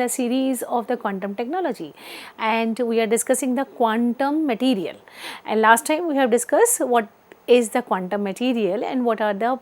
the series of the quantum technology, and we are discussing the quantum material. And last time we have discussed what is the quantum material and what are the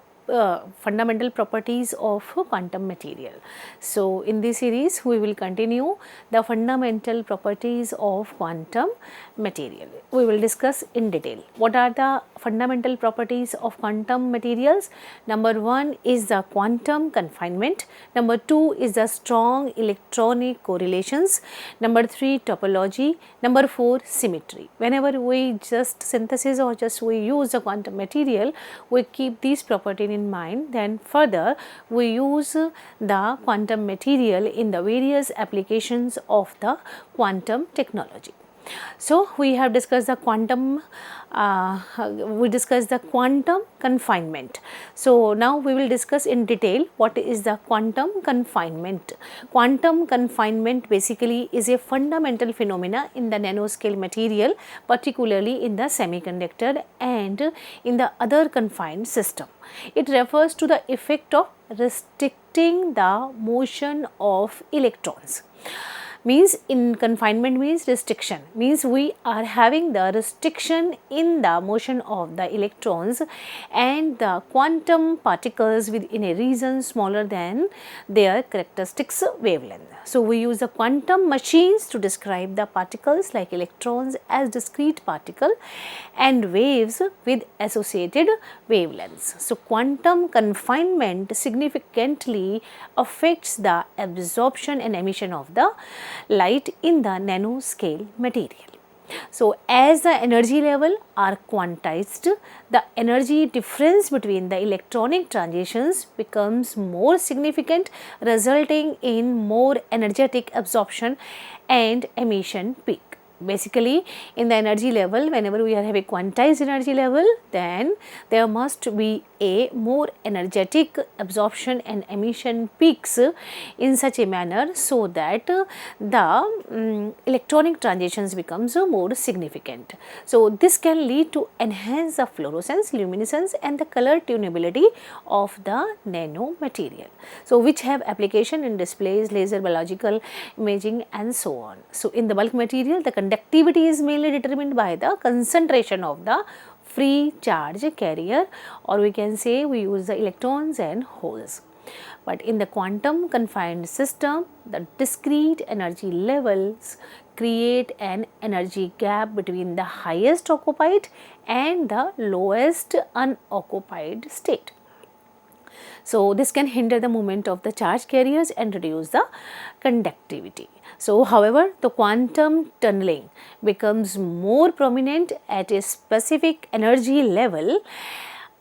fundamental properties of quantum material. So, in this series we will continue the fundamental properties of quantum material. We will discuss in detail what are the fundamental properties of quantum materials. Number 1 is the quantum confinement, number 2 is the strong electronic correlations, number 3 topology, number 4 symmetry. Whenever we just synthesis or just we use the quantum material, we keep these properties in mind, then further we use the quantum material in the various applications of the quantum technology. So, we have discussed the quantum confinement. So, now we will discuss in detail what is the quantum confinement. Quantum confinement basically is a fundamental phenomena in the nanoscale material, particularly in the semiconductor and in the other confined system. It refers to the effect of restricting the motion of electrons. Means in confinement means restriction, means we are having the restriction in the motion of the electrons and the quantum particles within a region smaller than their characteristics wavelength. So, we use the quantum machines to describe the particles like electrons as discrete particle and waves with associated wavelengths. So, quantum confinement significantly affects the absorption and emission of the light in the nanoscale material. So, as the energy level are quantized, the energy difference between the electronic transitions becomes more significant, resulting in more energetic absorption and emission peak. Basically, in the energy level, whenever we are having quantized energy level, then there must be a more energetic absorption and emission peaks in such a manner, so that the electronic transitions becomes more significant. So, this can lead to enhance the fluorescence, luminescence and the color tunability of the nanomaterial. So, which have application in displays, laser, biological imaging and so on. So, in the bulk material, the conductivity is mainly determined by the concentration of the free charge carrier, or we can say we use the electrons and holes. But in the quantum confined system, the discrete energy levels create an energy gap between the highest occupied and the lowest unoccupied state. So, this can hinder the movement of the charge carriers and reduce the conductivity. So, however, the quantum tunneling becomes more prominent at a specific energy level,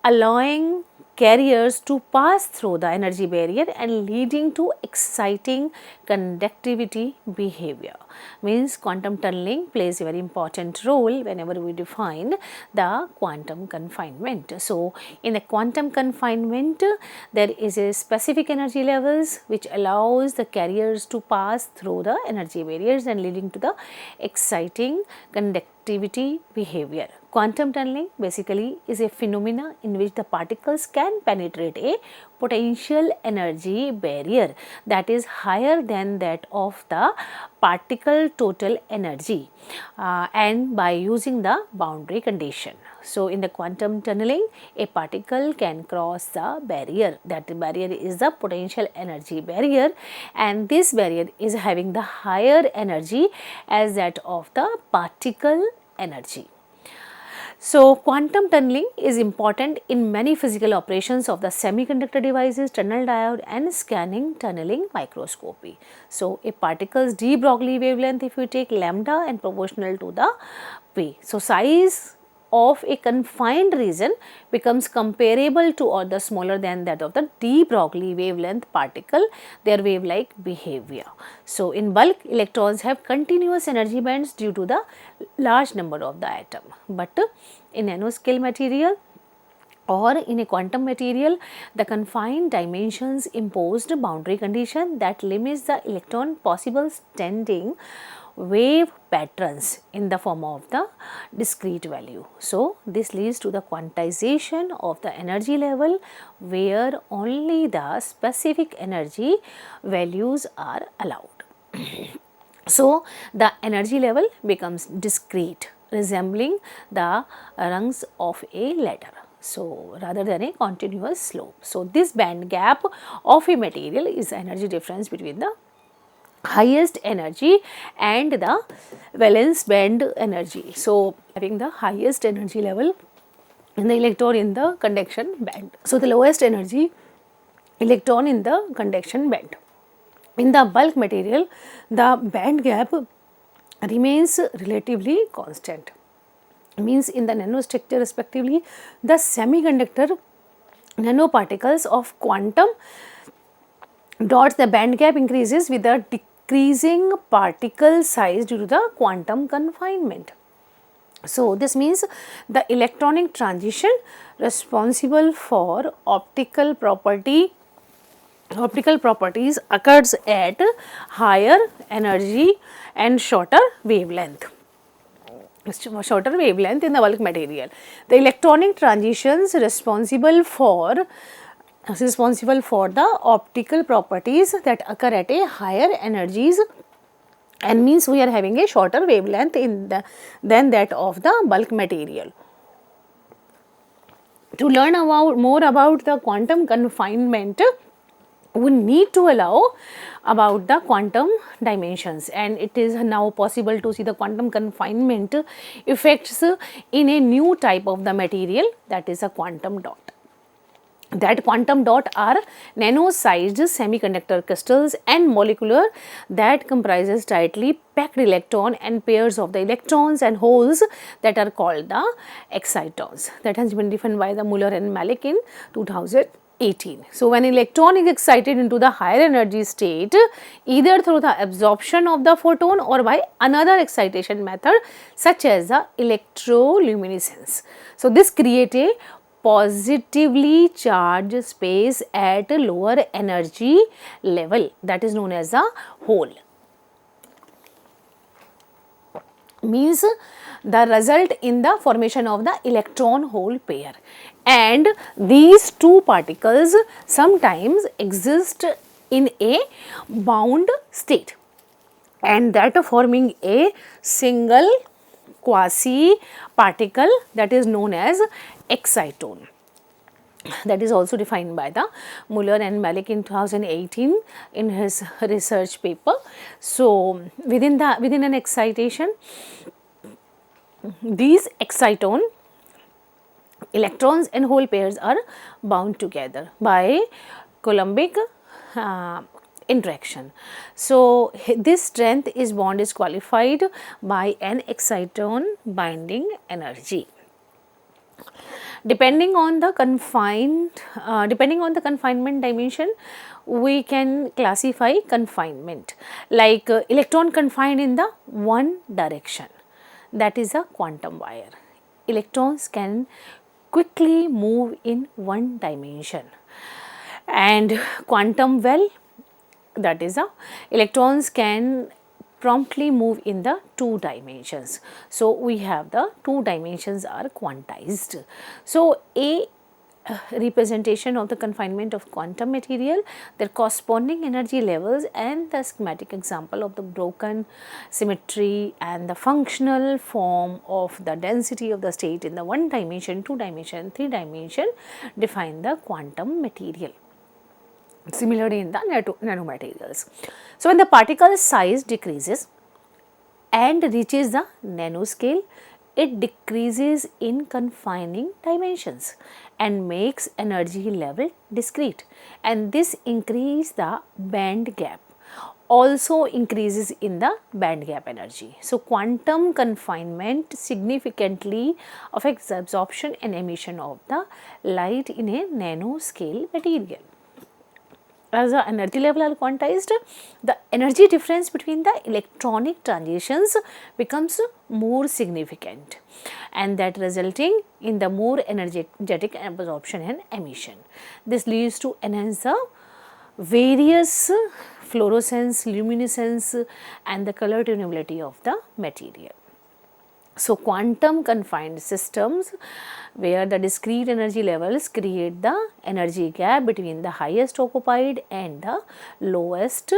allowing carriers to pass through the energy barrier and leading to exciting conductivity behavior. Means quantum tunneling plays a very important role whenever we define the quantum confinement. So, in the quantum confinement, there is a specific energy levels which allows the carriers to pass through the energy barriers and leading to the exciting conductivity behavior. Quantum tunneling basically is a phenomena in which the particles can penetrate a potential energy barrier that is higher than that of the particle total energy and by using the boundary condition. So, in the quantum tunneling, a particle can cross the barrier, that the barrier is the potential energy barrier, and this barrier is having the higher energy as that of the particle energy. So, quantum tunneling is important in many physical operations of the semiconductor devices, tunnel diode and scanning tunneling microscopy. So, a particle's de Broglie wavelength, if we take lambda and proportional to the P. So, size of a confined region becomes comparable to or the smaller than that of the de Broglie wavelength particle, their wave-like behavior. So, in bulk, electrons have continuous energy bands due to the large number of the atom, but in nanoscale material or in a quantum material, the confined dimensions imposed boundary condition that limits the electron possible standing wave patterns in the form of the discrete value. So, this leads to the quantization of the energy level where only the specific energy values are allowed. So the energy level becomes discrete, resembling the rungs of a ladder. So rather than a continuous slope. So this band gap of a material is the energy difference between the highest energy and the valence band energy. So having the highest energy level in the electron in the conduction band. So the lowest energy electron in the conduction band. In the bulk material, the band gap remains relatively constant. Means in the nanostructure respectively, the semiconductor nanoparticles of quantum dots, the band gap increases with the decreasing particle size due to the quantum confinement. So this means the electronic transition responsible for optical properties occurs at higher energy and shorter wavelength in the bulk material. The electronic transitions responsible for the optical properties that occur at a higher energies, and means we are having a shorter wavelength than that of the bulk material. To learn more about the quantum confinement, we need to allow about the quantum dimensions, and it is now possible to see the quantum confinement effects in a new type of the material, that is a quantum dot. That quantum dot are nano-sized semiconductor crystals and molecular that comprises tightly packed electron and pairs of the electrons and holes that are called the excitons. That has been defined by the Muller and Malik in 2018. So when electron is excited into the higher energy state, either through the absorption of the photon or by another excitation method such as the electroluminescence. So this creates a positively charged space at a lower energy level, that is known as a hole. Means the result in the formation of the electron hole pair, and these two particles sometimes exist in a bound state, and that forming a single quasi particle that is known as exciton. That is also defined by the Muller and Malik in 2018 in his research paper. So within an excitation, these exciton electrons and hole pairs are bound together by Coulombic interaction. So this strength bond is qualified by an exciton binding energy. Depending on the confinement dimension, we can classify confinement like electron confined in the one direction, that is a quantum wire. Electrons can quickly move in one dimension, and quantum well, that is a electrons can promptly move in the two dimensions. So we have the two dimensions are quantized. So a representation of the confinement of quantum material, their corresponding energy levels, and the schematic example of the broken symmetry and the functional form of the density of the state in the one dimension, two dimension, three dimension define the quantum material. Similarly in the nanomaterials. So when the particle size decreases and reaches the nanoscale, it decreases in confining dimensions and makes energy level discrete, and this increase the band gap also increases in the band gap energy. So quantum confinement significantly affects the absorption and emission of the light in a nanoscale material. As the energy level are quantized, the energy difference between the electronic transitions becomes more significant, and that resulting in the more energetic absorption and emission. This leads to enhance the various fluorescence, luminescence and the color tunability of the material. So, quantum confined systems where the discrete energy levels create the energy gap between the highest occupied and the lowest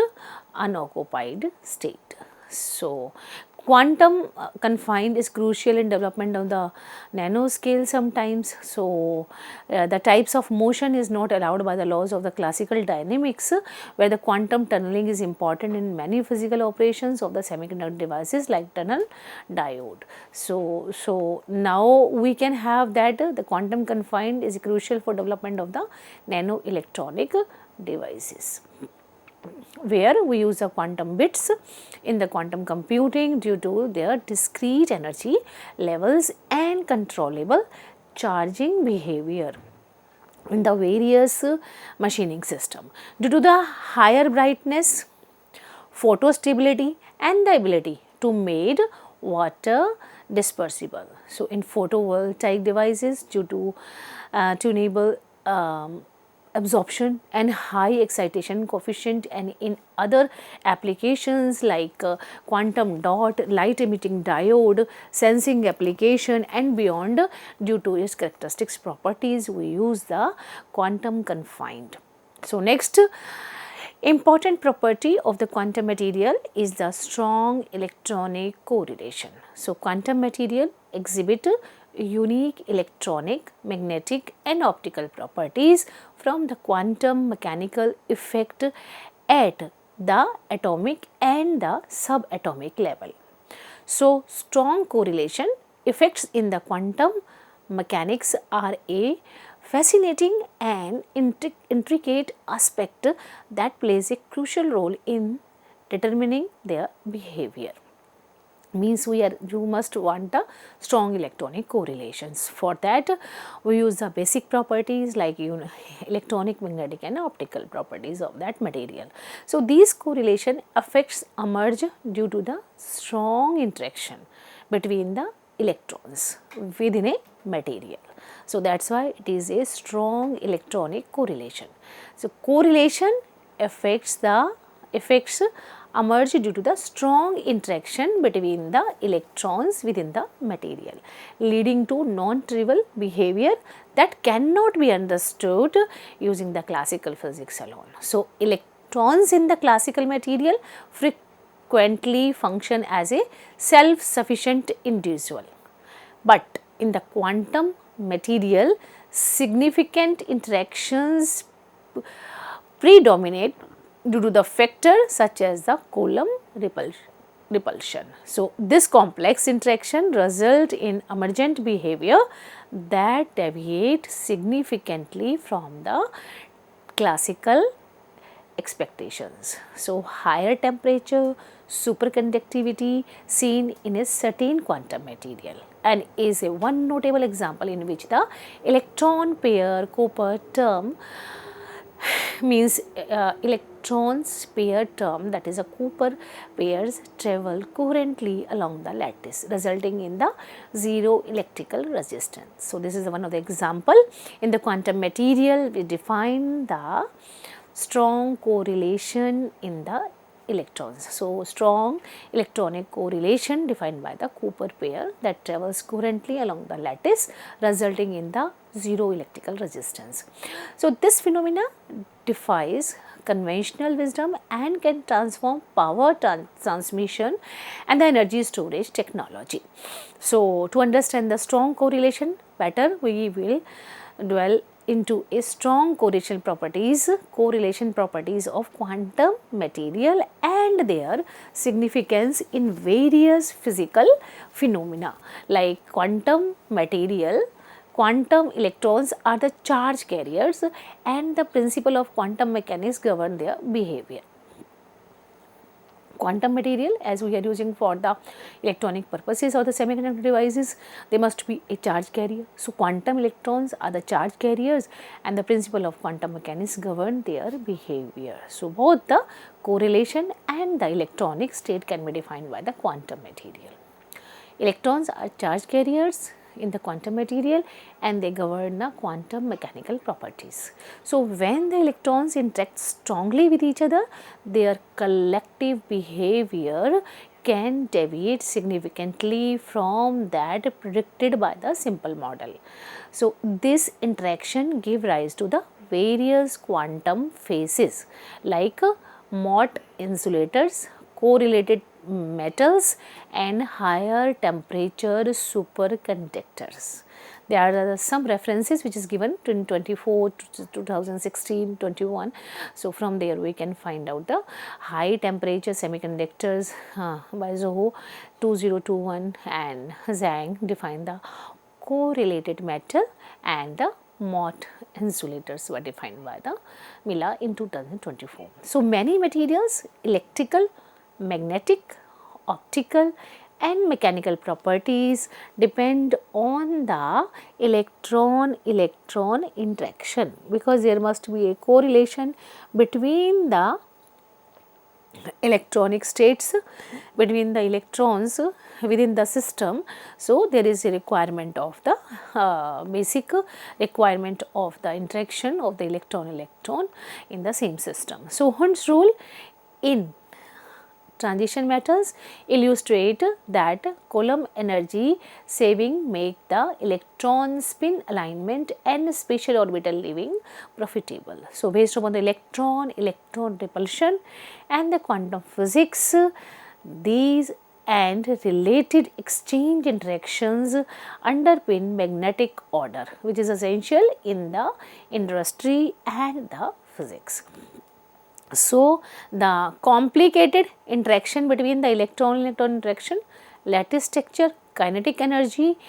unoccupied state. So, quantum confined is crucial in development of the nanoscale sometimes. So, the types of motion is not allowed by the laws of the classical dynamics, where the quantum tunneling is important in many physical operations of the semiconductor devices like tunnel diode. So now we can have that the quantum confined is crucial for development of the nano electronic devices, where we use the quantum bits in the quantum computing due to their discrete energy levels and controllable charging behavior in the various machining system. Due to the higher brightness, photostability and the ability to make water dispersible. So, in photovoltaic devices to enable absorption and high excitation coefficient, and in other applications like quantum dot, light emitting diode, sensing application and beyond, due to its characteristics properties we use the quantum confined. So, next important property of the quantum material is the strong electronic correlation. So, quantum material exhibit unique electronic, magnetic and optical properties from the quantum mechanical effect at the atomic and the subatomic level. So, strong correlation effects in the quantum mechanics are a fascinating and intricate aspect that plays a crucial role in determining their behavior. Means you must want a strong electronic correlations. For that we use the basic properties like electronic, magnetic and optical properties of that material. So, these correlation effects emerge due to the strong interaction between the electrons within a material. So, that is why it is a strong electronic correlation. So, correlation effects emerge due to the strong interaction between the electrons within the material, leading to non-trivial behavior that cannot be understood using the classical physics alone. So, electrons in the classical material frequently function as a self-sufficient individual, but in the quantum material significant interactions predominate due to the factor such as the Coulomb repulsion. So, this complex interaction result in emergent behavior that deviate significantly from the classical expectations. So, higher temperature, superconductivity seen in a certain quantum material, and is a one notable example in which the electron pair Cooper term means electrons pair term, that is a Cooper pairs travel coherently along the lattice, resulting in the zero electrical resistance. So, this is one of the example. In the quantum material we define the strong correlation in the electrons. So, strong electronic correlation defined by the Cooper pair that travels coherently along the lattice, resulting in the zero electrical resistance. So, this phenomena defies conventional wisdom and can transform power transmission and the energy storage technology. So, to understand the strong correlation better, we will dwell into a strong correlation properties of quantum material and their significance in various physical phenomena like quantum material. Quantum electrons are the charge carriers and the principle of quantum mechanics govern their behavior. Quantum material, as we are using for the electronic purposes or the semiconductor devices, they must be a charge carrier. So, quantum electrons are the charge carriers and the principle of quantum mechanics govern their behavior. So, both the correlation and the electronic state can be defined by the quantum material. Electrons are charge carriers in the quantum material and they govern the quantum mechanical properties. So, when the electrons interact strongly with each other, their collective behavior can deviate significantly from that predicted by the simple model. So this interaction give rise to the various quantum phases like Mott insulators, correlated metals and higher temperature superconductors. There are some references which is given in 24, 2016, 21. So from there we can find out the high temperature semiconductors by Zoho 2021 and Zhang define the correlated metal, and the Mott insulators were defined by the Miller in 2024. So many materials, electrical, magnetic, optical and mechanical properties depend on the electron-electron interaction, because there must be a correlation between the electronic states, between the electrons within the system. So there is a requirement of the basic requirement of the interaction of the electron-electron in the same system. So Hund's rule in transition metals illustrate that Coulomb energy saving make the electron spin alignment and special orbital leaving profitable. So based upon the electron repulsion and the quantum physics, these and related exchange interactions underpin magnetic order, which is essential in the industry and the physics. So the complicated interaction between the electron-electron interaction, lattice structure, kinetic energy,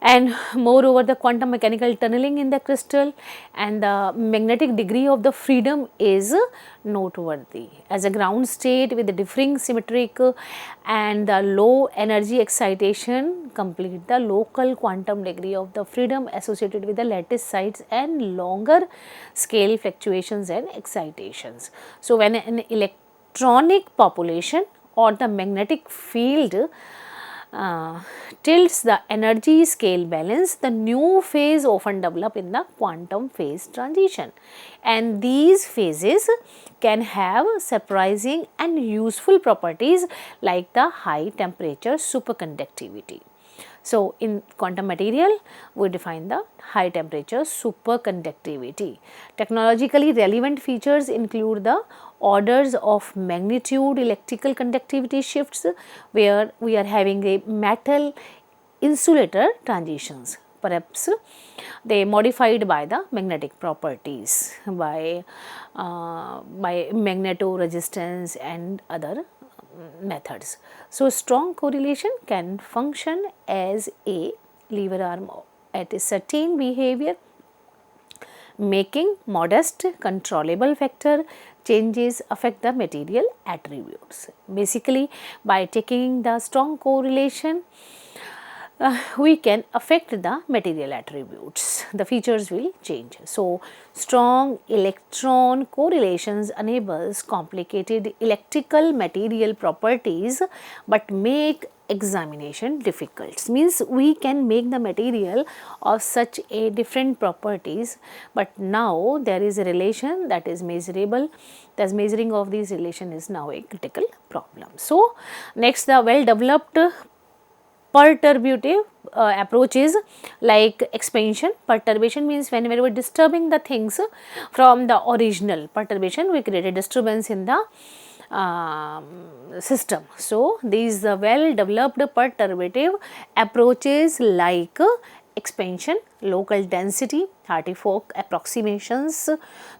and moreover the quantum mechanical tunneling in the crystal and the magnetic degree of the freedom is noteworthy. As a ground state with the differing symmetric and the low energy excitation complete the local quantum degree of the freedom associated with the lattice sites and longer scale fluctuations and excitations. So when an electronic population or the magnetic field tilts the energy scale balance, the new phase often develop in the quantum phase transition, and these phases can have surprising and useful properties like the high temperature superconductivity. So in quantum material we define the high temperature superconductivity. Technologically relevant features include the orders of magnitude electrical conductivity shifts, where we are having a metal insulator transitions, perhaps they modified by the magnetic properties by magnetoresistance and other methods. So strong correlation can function as a lever arm at a certain behavior, making modest controllable factor changes affect the material attributes. Basically by taking the strong correlation we can affect the material attributes, the features will change. So strong electron correlations enables complicated electrical material properties but make examination difficult. Means we can make the material of such a different properties, but now there is a relation that is measurable. Thus measuring of these relation is now a critical problem. So next, the well developed perturbative approaches like expansion. Perturbation means whenever we are disturbing the things from the original perturbation, we create a disturbance in the system. So these well developed perturbative approaches like expansion, local density, Hartree-Fock approximations,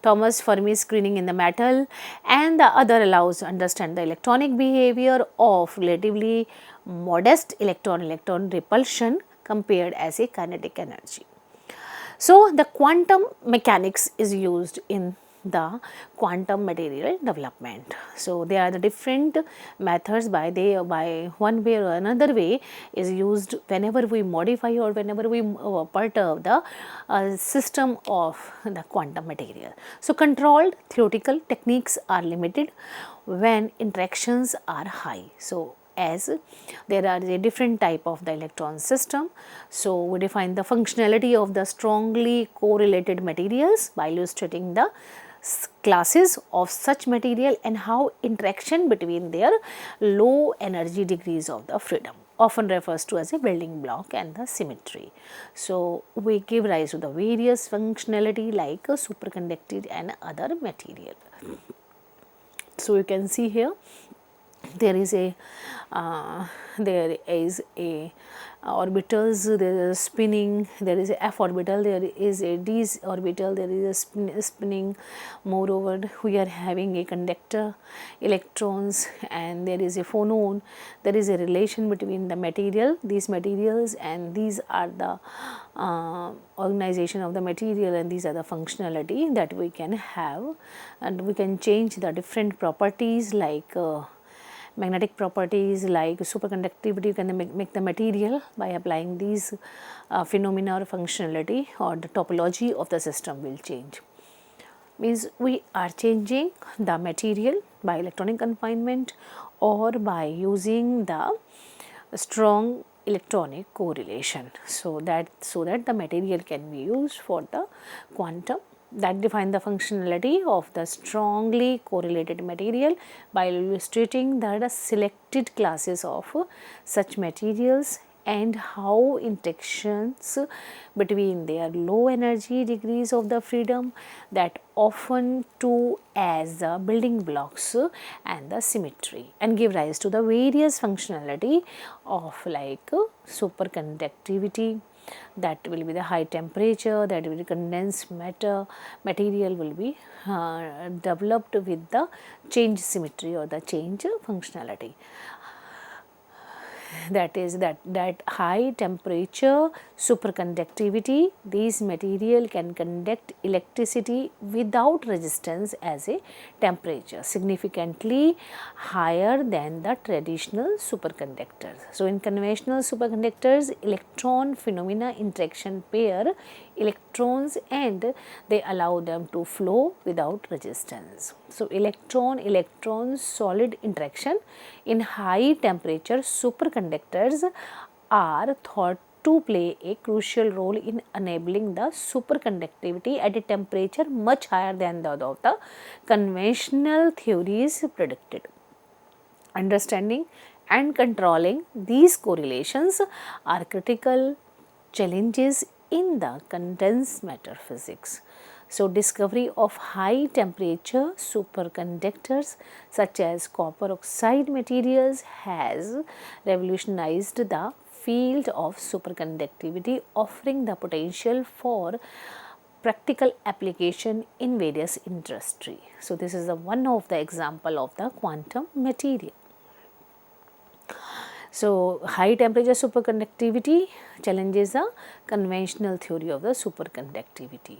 Thomas Fermi screening in the metal, and the other allows to understand the electronic behavior of relatively modest electron-electron repulsion compared as a kinetic energy. So the quantum mechanics is used in the quantum material development. So there are the different methods by one way or another way is used whenever we modify or whenever we perturb the system of the quantum material. So controlled theoretical techniques are limited when interactions are high. So as there are a different type of the electron system. So we define the functionality of the strongly correlated materials by illustrating the classes of such material and how interaction between their low energy degrees of the freedom often refers to as a building block and the symmetry. So, we give rise to the various functionality like superconductive and other material. So, you can see here there is a orbitals, there is a spinning, there is a f orbital, there is a d orbital, there is a spinning. Moreover, we are having a conductor, electrons, and there is a phonon. There is a relation between the material, these materials, and these are the organization of the material, and these are the functionality that we can have, and we can change the different properties like magnetic properties like superconductivity. You can make the material by applying these phenomena or functionality, or the topology of the system will change. Means we are changing the material by electronic confinement or by using the strong electronic correlation, so that the material can be used for the quantum. That define the functionality of the strongly correlated material by illustrating the selected classes of such materials and how interactions between their low energy degrees of the freedom that often to as the building blocks and the symmetry, and give rise to the various functionality of like superconductivity, that will be the high temperature, that will be condensed material will be developed with the change symmetry or the change functionality. That is that high temperature superconductivity, these material can conduct electricity without resistance as a temperature significantly higher than the traditional superconductors. So, in conventional superconductors, electron phenomena interaction pair electrons and they allow them to flow without resistance. So, electron solid interaction in high temperature superconductors are thought to play a crucial role in enabling the superconductivity at a temperature much higher than that of the conventional theories predicted. Understanding and controlling these correlations are critical challenges in the condensed matter physics. So, discovery of high temperature superconductors such as copper oxide materials has revolutionized the field of superconductivity, offering the potential for practical application in various industry. So, this is one of the example of the quantum material. So, high temperature superconductivity challenges the conventional theory of the superconductivity.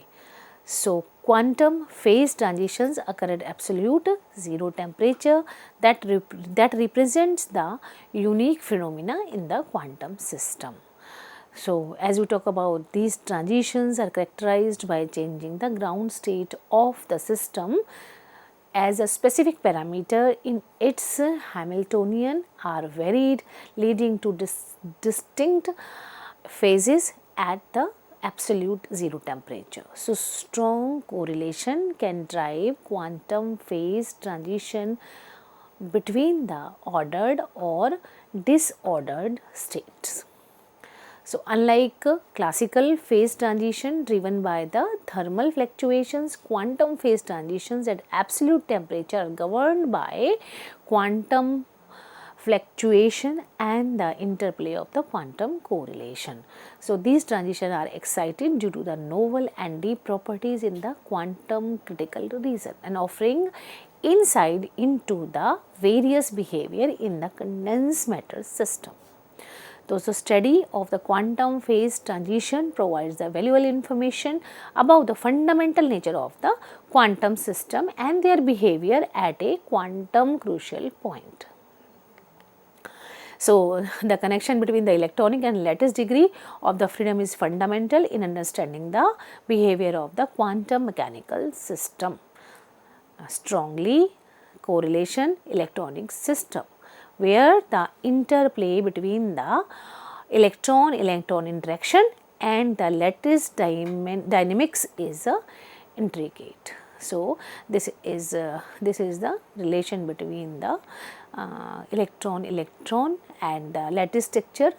So, quantum phase transitions occur at absolute zero temperature that represents the unique phenomena in the quantum system. So, as we talk about, these transitions are characterized by changing the ground state of the system as a specific parameter in its Hamiltonian are varied, leading to distinct phases at the absolute zero temperature. So, strong correlation can drive quantum phase transition between the ordered or disordered states. So, unlike classical phase transition driven by the thermal fluctuations, quantum phase transitions at absolute temperature are governed by quantum fluctuation and the interplay of the quantum correlation. So, these transitions are excited due to the novel and deep properties in the quantum critical region and offering insight into the various behavior in the condensed matter system. Thus, the study of the quantum phase transition provides the valuable information about the fundamental nature of the quantum system and their behavior at a quantum crucial point. So, the connection between the electronic and lattice degree of the freedom is fundamental in understanding the behavior of the quantum mechanical system. Strongly correlation electronic system, where the interplay between the electron interaction and the lattice dynamics is intricate. So, this is the relation between the electron and the lattice structure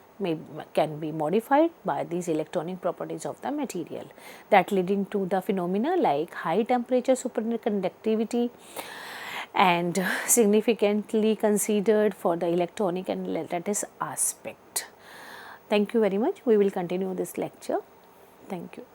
can be modified by these electronic properties of the material, that leading to the phenomena like high temperature superconductivity and significantly considered for the electronic and lattice aspect. Thank you very much. We will continue this lecture. Thank you.